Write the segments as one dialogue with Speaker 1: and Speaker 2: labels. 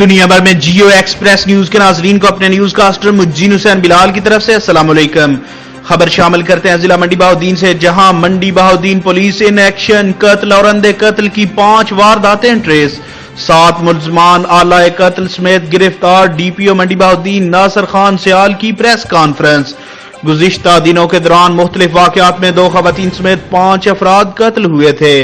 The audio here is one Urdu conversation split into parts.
Speaker 1: دنیا بھر میں جیو ایکسپریس نیوز کے ناظرین کو اپنے نیوز کاسٹر مجین حسین بلال کی طرف سے السلام علیکم۔ خبر شامل کرتے ہیں ضلع منڈی بہاؤالدین سے، جہاں منڈی بہاؤالدین پولیس ان ایکشن قتل اور اندھے قتل کی 5 وارداتیں ٹریس، 7 ملزمان آلہ قتل سمیت گرفتار۔ ڈی پی او منڈی بہاؤالدین ناصر خان سیال کی پریس کانفرنس۔ گزشتہ دنوں کے دوران مختلف واقعات میں 2 خواتین سمیت 5 افراد قتل ہوئے تھے۔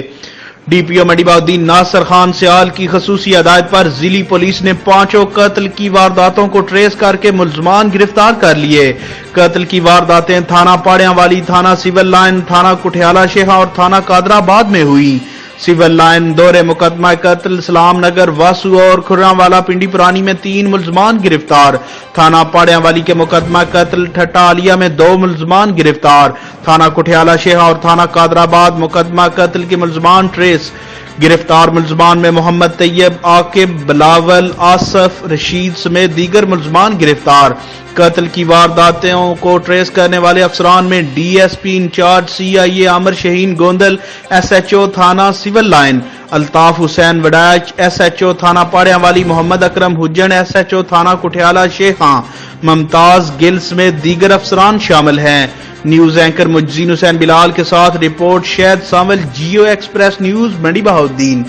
Speaker 1: ڈی پی او منڈی بہاؤالدین ناصر خان سیال کی خصوصی ہدایت پر ضلعی پولیس نے 5 قتل کی وارداتوں کو ٹریس کر کے ملزمان گرفتار کر لیے۔ قتل کی وارداتیں تھانہ پاڑیاں والی، تھانہ سول لائن، تھانہ کٹھیالہ شیخا اور تھانہ قادرآباد میں ہوئی۔ سول لائن دور مقدمہ قتل سلام نگر واسو اور کھرام والا پنڈی پرانی میں 3 ملزمان گرفتار۔ تھانہ پاڑیاں والی کے مقدمہ قتل ٹھٹا علیہ میں 2 ملزمان گرفتار۔ تھانہ کٹھیالہ شیخا اور تھانہ قادرآباد مقدمہ قتل کے ملزمان ٹریس۔ گرفتار ملزمان میں محمد طیب، عاقب، بلاول، آصف، رشید سمیت دیگر ملزمان گرفتار۔ قتل کی وارداتوں کو ٹریس کرنے والے افسران میں D S P incharge CIA Aamir Shaheen Gondal, SHO تھانہ civil line Altaf Hussain Waraich, SHO تھانہ پاڑیاں والی محمد اکرم حجن، SHO تھانہ کٹھیالہ شیخاں ممتاز گل سمیت دیگر افسران شامل ہیں۔ نیوز اینکر مجین حسین بلال کے ساتھ رپورٹ شہد سامل، جیو ایکسپریس نیوز منڈی بہاؤالدین۔